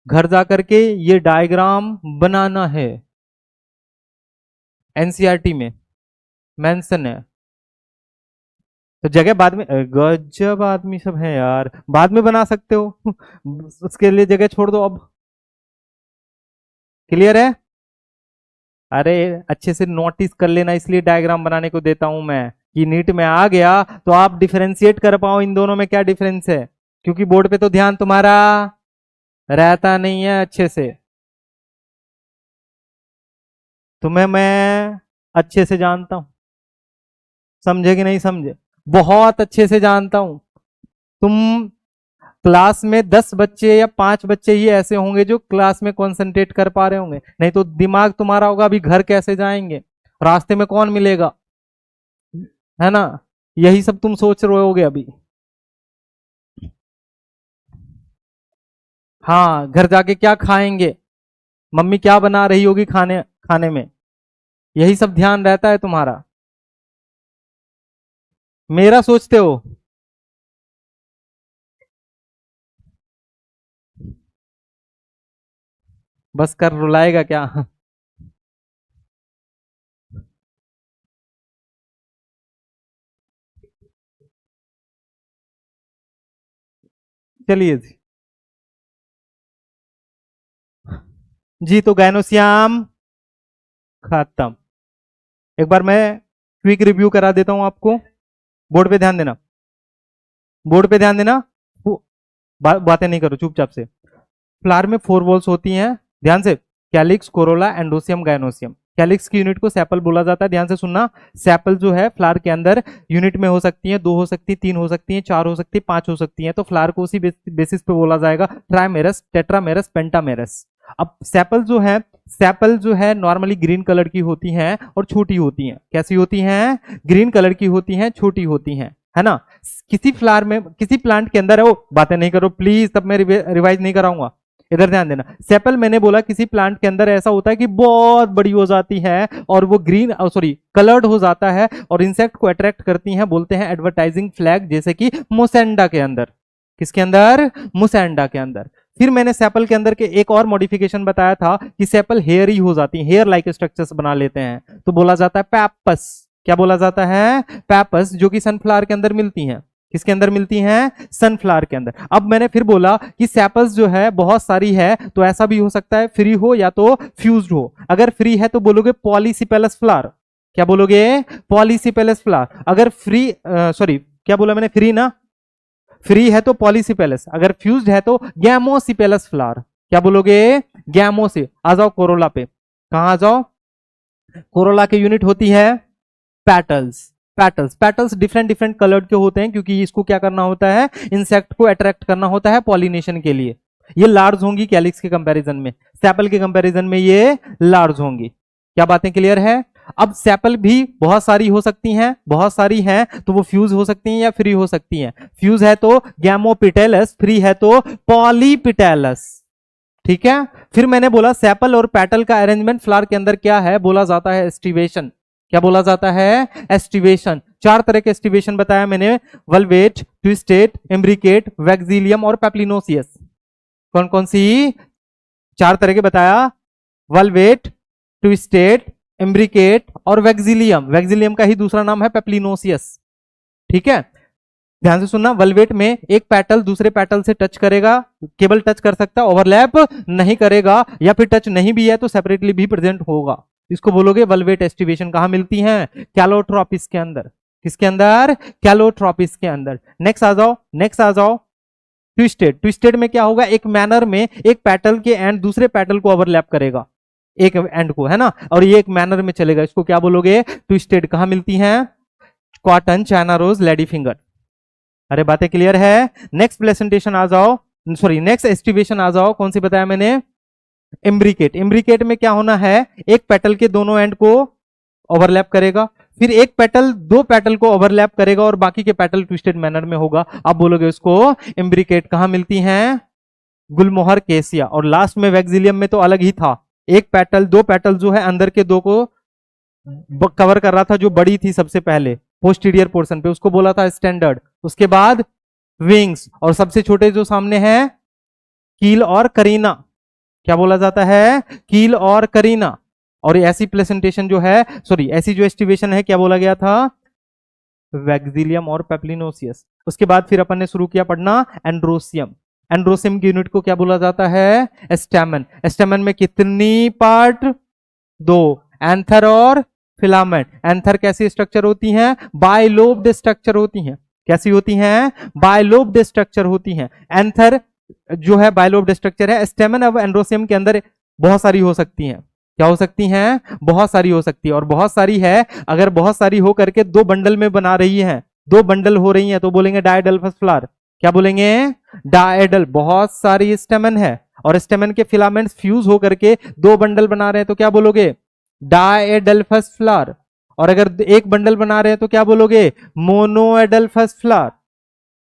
घर जाकर के ये डायग्राम बनाना है, एनसीईआरटी में मेंशन है। तो जगह बाद में, गजब आदमी सब है यार, बाद में बना सकते हो। उसके लिए जगह छोड़ दो अब। क्लियर है? अरे अच्छे से नोटिस कर लेना, इसलिए डायग्राम बनाने को देता हूं मैं कि नीट में आ गया तो आप डिफरेंशिएट कर पाओ इन दोनों में क्या डिफरेंस है, क्योंकि बोर्ड पे तो ध्यान तुम्हारा रहता नहीं है अच्छे से। तुम्हें मैं अच्छे से जानता हूं, समझे कि नहीं समझे? बहुत अच्छे से जानता हूं। तुम क्लास में 10 बच्चे या 5 बच्चे ही ऐसे होंगे जो क्लास में कंसंट्रेट कर पा रहे होंगे, नहीं तो दिमाग तुम्हारा होगा अभी घर कैसे जाएंगे, रास्ते में कौन मिलेगा, है ना? यही सब तुम सोच रहे होगे अभी। हाँ, घर जाके क्या खाएंगे, मम्मी क्या बना रही होगी खाने खाने में, यही सब ध्यान रहता है तुम्हारा। मेरा सोचते हो? बस कर, रुलाएगा क्या? चलिए जी जी, तो गायनोसियम खत्म। एक बार मैं क्विक रिव्यू करा देता हूं आपको, बोर्ड पे ध्यान देना, बोर्ड पे ध्यान देना। बातें नहीं करो चुपचाप से। फ्लावर में 4 वॉल्स होती हैं, ध्यान से, कैलिक्स, कोरोला, एंडोसियम, गायनोसियम। कैलिक्स की यूनिट को सेपल बोला जाता है, ध्यान से सुनना। सेपल जो है फ्लावर के अंदर यूनिट में हो सकती है, 2 हो सकती है, 3 हो सकती है, 4 हो सकती है, 5 हो सकती है, तो फ्लावर को उसी बेसिस पे बोला जाएगा, ट्राइमेरस, टेट्रामेरस, पेंटामेरस। अब सेपल जो है, सेपल जो है नॉर्मली ग्रीन कलर की होती हैं और छोटी होती हैं। कैसी होती हैं? ग्रीन कलर की होती हैं, छोटी होती हैं, है ना? किसी फ्लावर में, किसी प्लांट के अंदर है, वो बातें नहीं करो प्लीज, तब मैं रिवाइज नहीं कराऊंगा, इधर ध्यान देना। सेपल मैंने बोला किसी प्लांट के अंदर ऐसा होता है कि बहुत बड़ी हो जाती है और वो ग्रीन, सॉरी कलर्ड हो जाता है और इंसेक्ट को अट्रैक्ट करती हैं, बोलते हैं एडवर्टाइजिंग फ्लैग, जैसे कि मोसेंडा के अंदर। किसके अंदर? मोसेंडा के अंदर। फिर मैंने सेपल के अंदर के एक और मॉडिफिकेशन बताया था कि सेपल हेयर ही हो जाती है, हेयर लाइक स्ट्रक्चर्स बना लेते हैं, तो बोला जाता है पैपस। क्या बोला जाता है? पैपस, जो कि सनफ्लावर के अंदर मिलती हैं। किसके अंदर मिलती हैं? सनफ्लावर के अंदर। अब मैंने फिर बोला कि सेपल्स जो है बहुत सारी है, तो ऐसा भी हो सकता है फ्री हो या तो फ्यूज्ड हो। अगर फ्री है तो बोलोगे पॉलीसिपेलस फ्लावर। क्या बोलोगे? पॉलीसिपेलस फ्लावर। अगर फ्री, सॉरी क्या बोला मैंने, फ्री ना, फ्री है तो पॉलीसिपेलस, अगर फ्यूज्ड है तो गैमोसिपेलस फ्लावर। क्या बोलोगे? गैमोसी। आ जाओ कोरोला पे, कहां आ जाओ? कोरोला की यूनिट होती है petals. Petals, petals different different coloured के होते हैं, क्योंकि इसको क्या करना होता है? इंसेक्ट को अट्रैक्ट करना होता है पॉलिनेशन के लिए। ये लार्ज होंगी कैलिक्स के कंपैरिजन में, सेपल के कंपैरिजन में ये लार्ज होंगी। क्या बातें क्लियर है? अब सेपल भी बहुत सारी हो सकती हैं, बहुत सारी हैं तो वो फ्यूज हो सकती हैं या फ्री हो सकती हैं। फ्यूज है तो गैमोपिटेलस, फ्री है तो पॉलीपिटेलस। ठीक है। फिर मैंने बोला सेपल और पेटल का अरेंजमेंट फ्लावर के अंदर क्या है? बोला जाता है एस्टिवेशन। क्या बोला जाता है? एस्टिवेशन। 4 तरह के एस्टिवेशन बताया मैंने, वल्वेट, ट्विस्टेड, एम्ब्रिकेट, वैक्सीलियम और पेप्लिनोसियस। कौन कौन सी 4 तरह के बताया? वल्वेट, ट्विस्टेड, एम्ब्रिकेट और वैक्सीलियम। वैक्सीलियम का ही दूसरा नाम है पेप्लिनोसियस। ठीक है, ध्यान से सुनना। वल्वेट में एक पेटल दूसरे पेटल से टच करेगा, केवल टच कर सकता, ओवरलैप नहीं करेगा, या फिर टच नहीं भी है तो सेपरेटली भी प्रेजेंट होगा। इसको बोलोगे वल्वेट एस्टिवेशन। कहां मिलती है? कैलोट्रोपिस के अंदर। किसके अंदर? कैलोट्रोपिस के अंदर। नेक्स्ट आ जाओ, नेक्स्ट आ जाओ। ट्विस्टेड। ट्विस्टेड में क्या होगा? एक मैनर में एक पेटल के एंड दूसरे पेटल को ओवरलैप करेगा, एक एंड को, है ना, और ये एक मैनर में चलेगा। इसको क्या बोलोगे? ट्विस्टेड। कहां मिलती हैं? Cotton, China rose, lady finger. अरे बातें क्लियर है? नेक्स्ट प्रेजेंटेशन आ जाओ, सॉरी नेक्स्ट एस्टिवेशन आ जाओ। कौन सी बताया मैंने? एम्ब्रिकेट। एम्ब्रिकेट में क्या होना है? एक पेटल के दोनों एंड को ओवरलैप करेगा, फिर एक पेटल दो पेटल को ओवरलैप करेगा और बाकी के पेटल ट्विस्टेड मैनर में होगा। आप बोलोगे उसको एम्ब्रिकेट। कहां मिलती हैं? गुलमोहर, केसिया। और लास्ट में वैक्सीलियम में तो अलग ही था, एक पेटल दो पेटल जो है अंदर के दो को कवर कर रहा था, जो बड़ी थी सबसे पहले पोस्टीरियर पोर्शन पे, उसको बोला था स्टैंडर्ड। उसके बाद विंग्स, और सबसे छोटे जो सामने हैं कील और करीना। क्या बोला जाता है? कील और करीना। और ऐसी प्रेजेंटेशन जो है, सॉरी ऐसी जो एस्टिवेशन है, क्या बोला गया था? वैक्सीलियम और पेप्लिनोसियस। उसके बाद फिर अपन ने शुरू किया पढ़ना एंड्रोसियम। एंड्रोसियम की यूनिट को क्या बोला जाता है? स्टेमन। स्टेमन में कितनी पार्ट? 2, एंथर और फिलामेंट। एंथर कैसी स्ट्रक्चर होती हैं? बाइलोब्ड स्ट्रक्चर होती हैं। कैसी होती हैं? बाइलोब्ड स्ट्रक्चर होती हैं। एंथर जो है बाइलोब्ड स्ट्रक्चर है। स्टेमन अब एंड्रोसियम के अंदर बहुत सारी हो सकती हैं। क्या हो सकती हैं? बहुत सारी हो सकती है। और बहुत सारी है, अगर बहुत सारी हो करके 2 बंडल में बना रही है, 2 बंडल हो रही हैं, तो बोलेंगे डायडल्फस फ्लावर। क्या बोलेंगे? डायडल। बहुत सारी स्टेमन है और स्टेमन के फिलामेंट्स फ्यूज हो करके 2 बंडल बना रहे हैं, तो क्या बोलोगे? डायडल्फस फ्लावर। और अगर एक बंडल बना रहे हैं तो क्या बोलोगे? मोनोएडल्फस फ्लावर।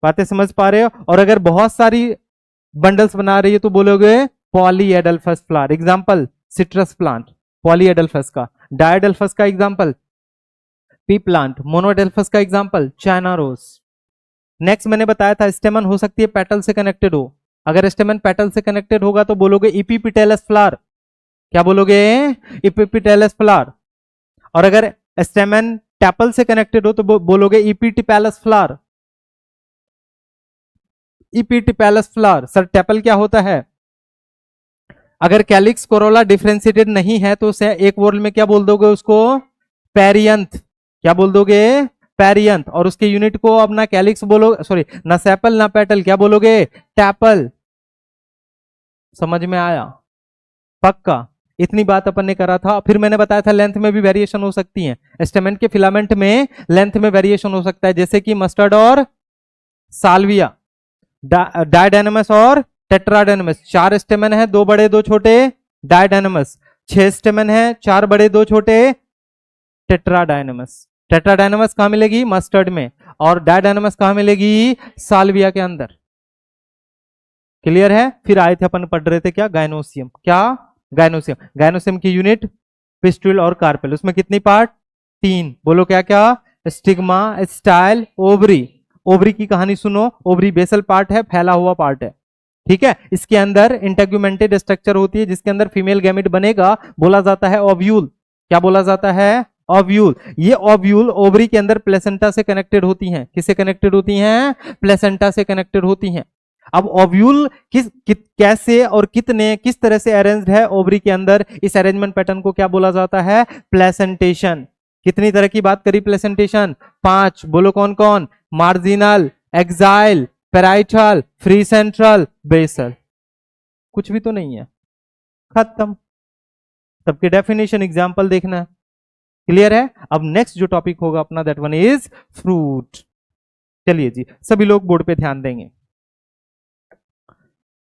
बातें समझ पा रहे हो? और अगर बहुत सारी बंडल्स बना रही है तो बोलोगे polyadelphous flower. Example citrus plant, polyadelphous का। डायडल्फस का एग्जांपल पी प्लांट। मोनोएडल्फस का एग्जांपल चाइना रोज। नेक्स्ट मैंने बताया था स्टेमन हो सकती है पेटल से कनेक्टेड हो। अगर स्टेमन पेटल से कनेक्टेड होगा तो बोलोगे इपीपिटेलस फ्लावर। क्या बोलोगे? इपीपिटेलस फ्लावर। और अगर स्टेमन टैपल से कनेक्टेड हो तो बोलोगे इपीटिपेलस फ्लावर। इपीटिपेलस फ्लावर। सर टैपल क्या होता है? अगर कैलिक्स कोरोला डिफरेंशिएटेड नहीं है तो उसे एक वर्ड में क्या बोल दोगे उसको? पेरियंथ। क्या बोल दोगे? पेरियंथ। और उसके यूनिट को अब ना कैलिक्स बोलो, सॉरी ना सेपल ना पेटल, क्या बोलोगे? टैपल। समझ में आया? पक्का? इतनी बात अपन ने करा था। फिर मैंने बताया था लेंथ में भी वेरिएशन हो सकती है। स्टेमेन के फिलामेंट में लेंथ में वेरिएशन हो सकता है, जैसे कि मस्टर्ड और साल्विया, डायडायनमस और टेट्राडायनमस। 4 स्टेमन है, 2 बड़े 2 छोटे, डायडायनमस। 6 स्टेमन है, 4 बड़े 2 छोटे, टेट्राडायनमस। टेट्राडायनमस कहां मिलेगी? मस्टर्ड में। और डायडायनमस कहां मिलेगी? साल्विया के अंदर। क्लियर है? फिर आए थे अपन पढ़ रहे थे क्या? गायनोसियम। क्या? गायनोसियम। गायनोसियम की यूनिट पिस्टुल और कार्पेल। उसमें कितनी पार्ट? 3। बोलो क्या क्या? Stigma, style, ovary. ओवरी की कहानी सुनो। ओवरी बेसल पार्ट है, फैला हुआ पार्ट है। ठीक है। इसके अंदर इंटेग्यूमेंटेड स्ट्रक्चर होती है जिसके अंदर फीमेल गैमेट बनेगा, बोला जाता है ओव्यूल। क्या बोला जाता है? ओव्यूल। ये ओव्यूल ओवरी के अंदर प्लेसेंटा से कनेक्टेड होती हैं। किससे कनेक्टेड होती हैं? प्लेसेंटा से कनेक्टेड होती हैं। अब ओव्यूल कैसे और किस तरह से अरेंज्ड है ओवरी के अंदर, इस अरेंजमेंट पैटर्न को क्या बोला जाता है? प्लेसेंटेशन। कितनी तरह की बात करी? प्लेसेंटेशन 5। बोलो कौन कौन? Marginal, axile, parietal, free central, basal. कुछ भी तो नहीं है, खत्म। सबके डेफिनेशन एग्जांपल देखना है। क्लियर है? अब नेक्स्ट जो टॉपिक होगा अपना, दैट वन इज फ्रूट। चलिए जी, सभी लोग बोर्ड पे ध्यान देंगे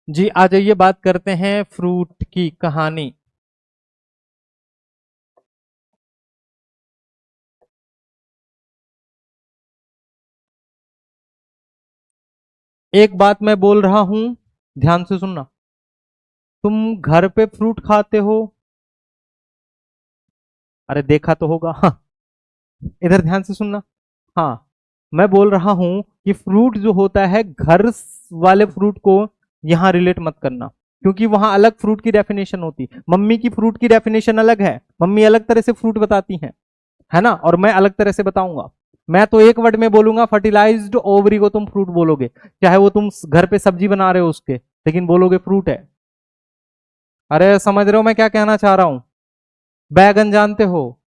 जी। आ जाइए, बात करते हैं फ्रूट की कहानी। एक बात मैं बोल रहा हूं, ध्यान से सुनना। तुम घर पे फ्रूट खाते हो? अरे देखा तो होगा। हाँ, इधर ध्यान से सुनना। हाँ, मैं बोल रहा हूं कि फ्रूट जो होता है, घर वाले फ्रूट को यहां रिलेट मत करना, क्योंकि वहां अलग फ्रूट की डेफिनेशन होती। मम्मी की फ्रूट की डेफिनेशन अलग है, मम्मी अलग तरह से फ्रूट बताती हैं, है ना, और मैं अलग तरह से बताऊंगा। मैं तो एक वर्ड में बोलूंगा, फर्टिलाइज्ड ओवरी को तुम फ्रूट बोलोगे, चाहे वो तुम घर पे सब्जी बना रहे हो उसके, लेकिन बोलोगे फ्रूट है। अरे समझ रहे हो मैं क्या कहना चाह रहा हूं? बैगन जानते हो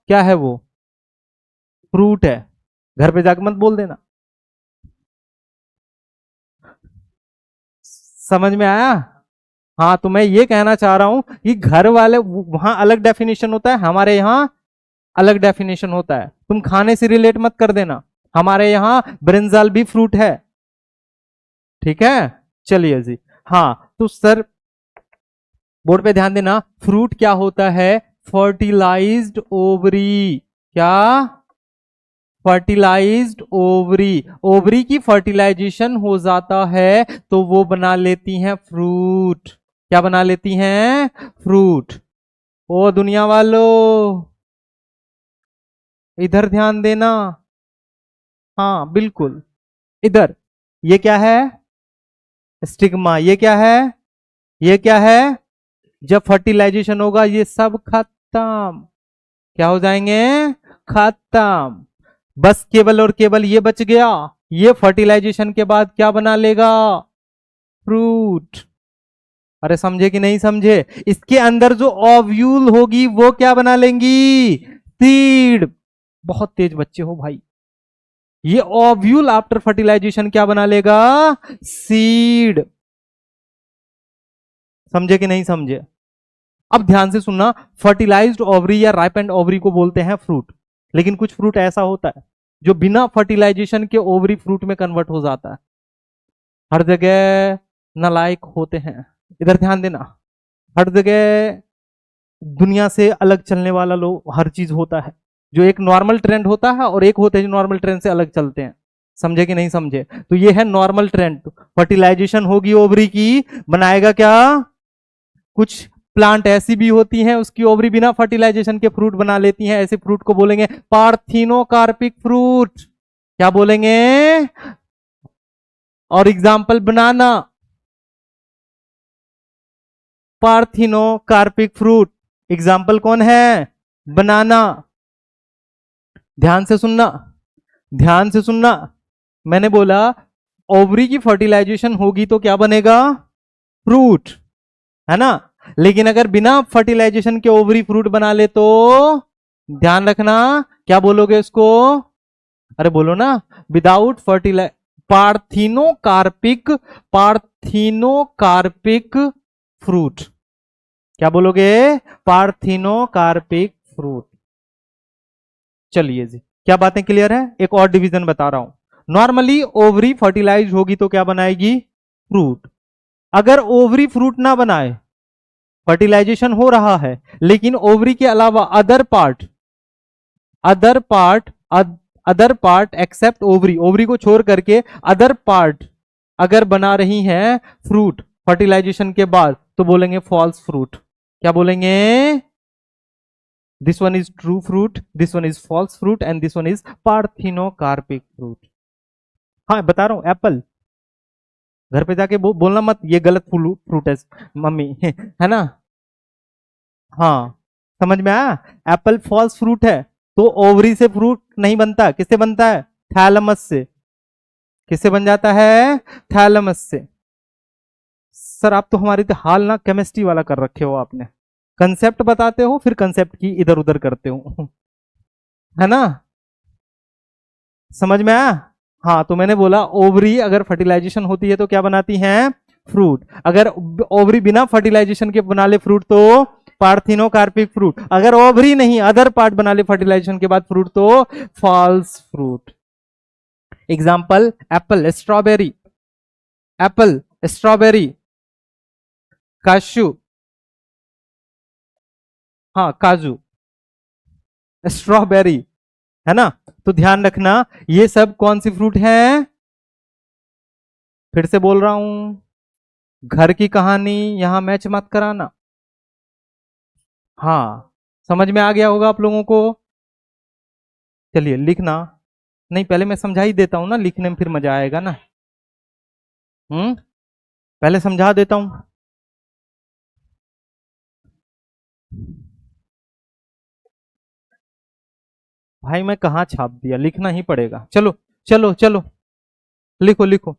क्या है? वो फ्रूट है, घर पे जाके मत बोल देना। समझ में आया? हाँ, तो मैं ये कहना चाह रहा हूं कि घर वाले वहां अलग डेफिनेशन होता है, हमारे यहाँ अलग डेफिनेशन होता है। तुम खाने से रिलेट मत कर देना, हमारे यहाँ ब्रिंजल भी फ्रूट है। ठीक है, चलिए जी। हाँ, तो सर बोर्ड पे ध्यान देना, फ्रूट क्या होता है? Fertilized ovary. क्या? Fertilized ovary. ओवरी की फर्टिलाइजेशन हो जाता है तो वो बना लेती हैं फ्रूट। क्या बना लेती हैं? फ्रूट। ओ दुनिया वालों, इधर ध्यान देना। हाँ बिल्कुल, इधर। ये क्या है? स्टिग्मा। ये क्या है? ये क्या है? जब फर्टिलाइजेशन होगा ये सब खत्म। क्या हो जाएंगे? खत्म। बस केवल और केवल ये बच गया, ये फर्टिलाइजेशन के बाद क्या बना लेगा? फ्रूट। अरे समझे कि नहीं समझे? इसके अंदर जो ओव्यूल होगी वो क्या बना लेंगी? सीड। बहुत तेज बच्चे हो भाई। ये ओव्यूल आफ्टर फर्टिलाइजेशन क्या बना लेगा? सीड। समझे कि नहीं समझे? अब ध्यान से सुनना, फर्टिलाइज्ड ओवरी या राइपेंड ओवरी को बोलते हैं फ्रूट, लेकिन कुछ फ्रूट ऐसा होता है जो बिना फर्टिलाइजेशन के ओवरी फ्रूट में कन्वर्ट हो जाता है। हर जगह नालायक होते हैं, इधर ध्यान देना। हर जगह दुनिया से अलग चलने वाला लोग, हर चीज होता है जो एक नॉर्मल ट्रेंड होता है, और एक होते हैं जो नॉर्मल ट्रेंड से अलग चलते हैं। समझे कि नहीं समझे? तो ये है नॉर्मल ट्रेंड। फर्टिलाइजेशन होगी ओवरी की, बनाएगा क्या? कुछ प्लांट ऐसी भी होती हैं उसकी ओवरी बिना फर्टिलाइजेशन के फ्रूट बना लेती हैं, ऐसे फ्रूट को बोलेंगे पार्थिनोकार्पिक फ्रूट। क्या बोलेंगे? और एग्जाम्पल बनाना, पार्थिनोकार्पिक फ्रूट। एग्जाम्पल कौन है? बनाना। ध्यान से सुनना, ध्यान से सुनना। मैंने बोला ओवरी की फर्टिलाइजेशन होगी तो क्या बनेगा? फ्रूट, है ना। लेकिन अगर बिना फर्टिलाइजेशन के ओवरी फ्रूट बना ले तो ध्यान रखना, क्या बोलोगे इसको? अरे बोलो ना, without fertilize, parthenocarpic, parthenocarpic fruit. क्या बोलोगे? Parthenocarpic fruit. चलिए जी, क्या बातें क्लियर है? एक और डिवीजन बता रहा हूं। नॉर्मली ओवरी फर्टिलाइज होगी तो क्या बनाएगी? फ्रूट। अगर ओवरी फ्रूट ना बनाए, फर्टिलाइजेशन हो रहा है लेकिन ओवरी के अलावा other part, other part, other part except ovary, ovary को छोड़ करके अदर पार्ट अगर बना रही हैं फ्रूट फर्टिलाइजेशन के बाद, तो बोलेंगे फॉल्स फ्रूट। क्या बोलेंगे? This one is true fruit, this one is false fruit, and this one is parthenocarpic fruit. हाँ बता रहा हूं, एप्पल घर पे जाके बोलना मत ये गलत फ्रूट है मम्मी। है ना। हाँ, समझ में आया? एप्पल फॉल्स फ्रूट है, तो ओवरी से फ्रूट नहीं बनता, किससे बनता है? थैलमस से। किससे बन जाता है? थैलमस से। सर आप तो हमारी तो हाल ना केमिस्ट्री वाला कर रखे हो आपने, कंसेप्ट बताते हो फिर कंसेप्ट की इधर उधर करते हो। है ना। समझ में आया? हाँ, तो मैंने बोला ओवरी अगर फर्टिलाइजेशन होती है तो क्या बनाती हैं? फ्रूट। अगर ओवरी बिना फर्टिलाइजेशन के बना ले फ्रूट तो पार्थिनोकार्पिक फ्रूट। अगर ओवरी नहीं अदर पार्ट बना ले फर्टिलाइजेशन के बाद फ्रूट तो false fruit. Example apple, strawberry, apple, strawberry, cashew, हाँ काजू, स्ट्रॉबेरी, है ना। तो ध्यान रखना ये सब कौन सी फ्रूट है? फिर से बोल रहा हूं, घर की कहानी यहां मैच मत कराना। हाँ, समझ में आ गया होगा आप लोगों को। चलिए लिखना। नहीं, पहले मैं समझा ही देता हूं ना, लिखने में फिर मजा आएगा ना। पहले समझा देता हूं। भाई मैं कहाँ छाप दिया, लिखना ही पड़ेगा। चलो चलो चलो, लिखो लिखो।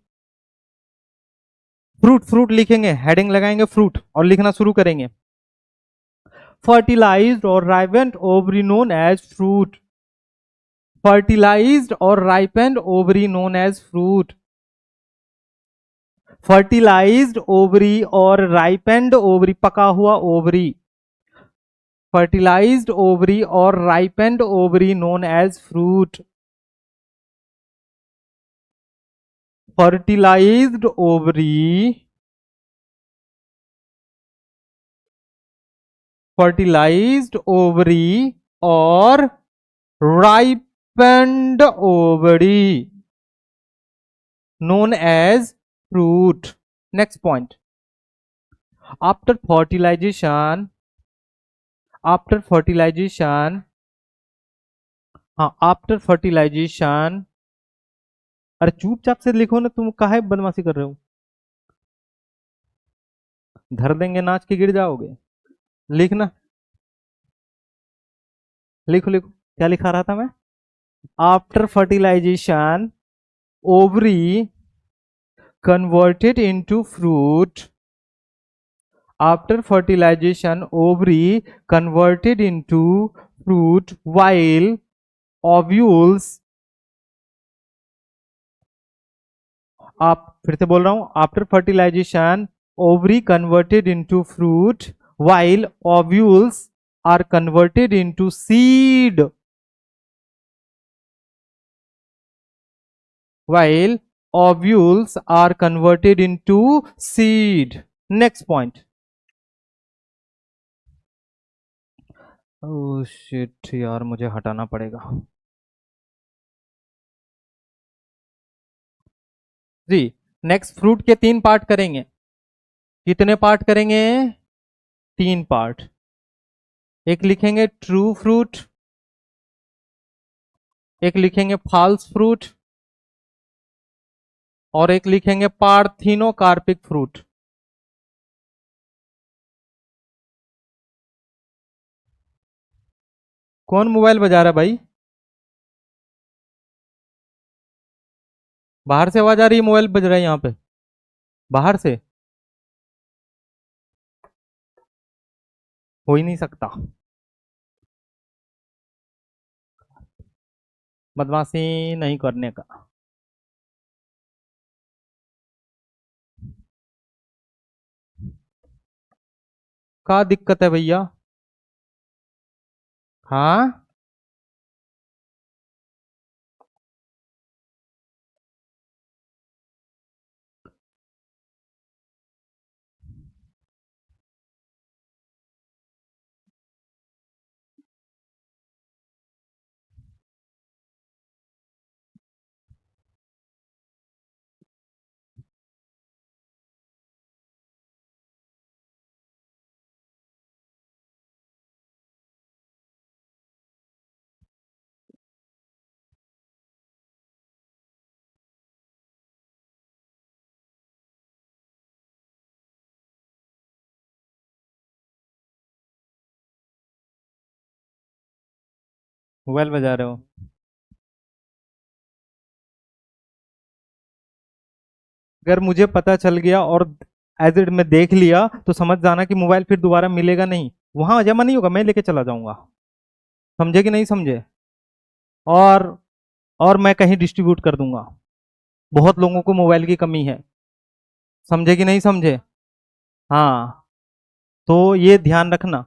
फ्रूट, फ्रूट लिखेंगे, हेडिंग लगाएंगे फ्रूट और लिखना शुरू करेंगे। फर्टिलाइज्ड और ripened ovary known as fruit. Fertilized और ripened ovary known as fruit. Fertilized ovary और राइपेंड ओवरी पका हुआ ओवरी। फर्टिलाइज्ड ओवरी और ripened ovary known as fruit. Fertilized ovary, fertilized ovary और ripened ovary known as fruit. Next point. After fertilization, after fertilization, हाँ after fertilisation. अरे चुपचाप से लिखो ना, तुम काहे बदमाशी कर रहे हो? धर देंगे नाच के गिर जाओगे। लिखना, लिखो लिखो, क्या लिखा रहा था मैं? After fertilization ovary converted into fruit. After fertilization, ovary converted into fruit while ovules, आप फिर से बोल रहा हूं, after fertilization ovary converted into fruit while ovules are converted into seed, while ovules are converted into seed. Next point. Oh shit यार, मुझे हटाना पड़ेगा जी। नेक्स्ट फ्रूट के 3 पार्ट करेंगे। कितने पार्ट करेंगे? 3 पार्ट। एक लिखेंगे ट्रू फ्रूट, एक लिखेंगे फॉल्स फ्रूट और एक लिखेंगे पार्थिनोकार्पिक फ्रूट। कौन मोबाइल बजा रहा है भाई? बाहर से आवाज आ रही है, मोबाइल बज रहा है यहाँ पे बाहर से। हो ही नहीं सकता, बदमाशी नहीं करने का। क्या दिक्कत है भैया? हाँ, मोबाइल बजा रहे हो? अगर मुझे पता चल गया और एज इट मैं देख लिया तो समझ जाना कि मोबाइल फिर दोबारा मिलेगा नहीं, वहां जमा नहीं होगा, मैं लेके चला जाऊंगा। समझे कि नहीं समझे? और और मैं कहीं डिस्ट्रीब्यूट कर दूंगा। बहुत लोगों को मोबाइल की कमी है, समझे कि नहीं समझे? हाँ, तो ये ध्यान रखना।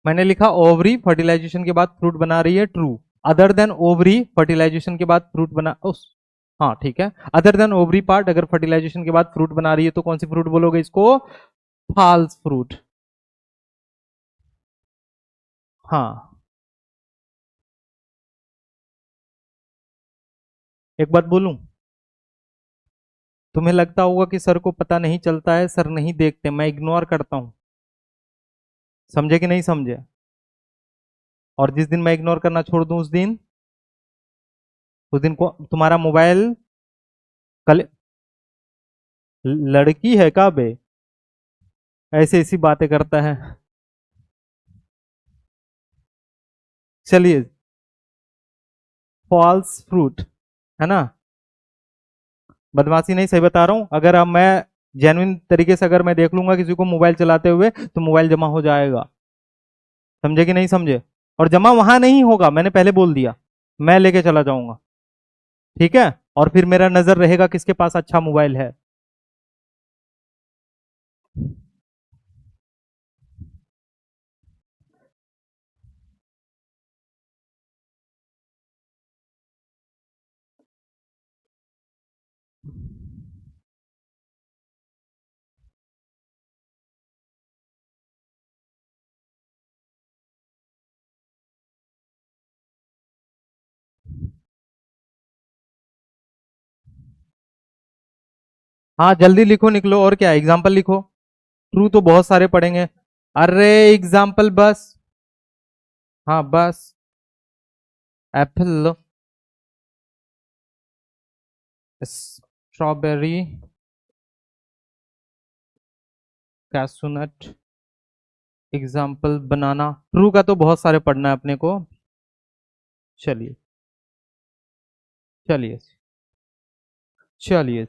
मैंने लिखा ओवरी फर्टिलाइजेशन के बाद फ्रूट बना रही है, true. Other than ovary fertilization के बाद फ्रूट बना उस हाँ ठीक है, अदर देन ओवरी पार्ट अगर फर्टिलाइजेशन के बाद फ्रूट बना रही है तो कौन सी फ्रूट बोलोगे इसको? False fruit. हाँ, एक बात बोलूं, तुम्हें लगता होगा कि सर को पता नहीं चलता है, सर नहीं देखते, मैं इग्नोर करता हूं, समझे कि नहीं समझे? और जिस दिन मैं इग्नोर करना छोड़ दूं उस दिन को तुम्हारा मोबाइल कल। लड़की है का बे? ऐसे ऐसी बातें करता है। चलिए, फॉल्स फ्रूट, है ना? बदमाशी नहीं, सही बता रहा हूं। अगर अब मैं जेन्युइन तरीके से अगर मैं देख लूंगा किसी को मोबाइल चलाते हुए तो मोबाइल जमा हो जाएगा, समझे कि नहीं समझे? और जमा वहां नहीं होगा, मैंने पहले बोल दिया, मैं लेके चला जाऊंगा, ठीक है? और फिर मेरा नजर रहेगा किसके पास अच्छा मोबाइल है। हाँ जल्दी लिखो, निकलो, और क्या एग्जाम्पल लिखो। ट्रू तो बहुत सारे पढ़ेंगे। अरे एग्जाम्पल बस। हाँ बस। एप्पल, स्ट्रॉबेरी, कैशूनट, एग्जाम्पल बनाना। ट्रू का तो बहुत सारे पढ़ना है अपने को। चलिए, चलिए, चलिए।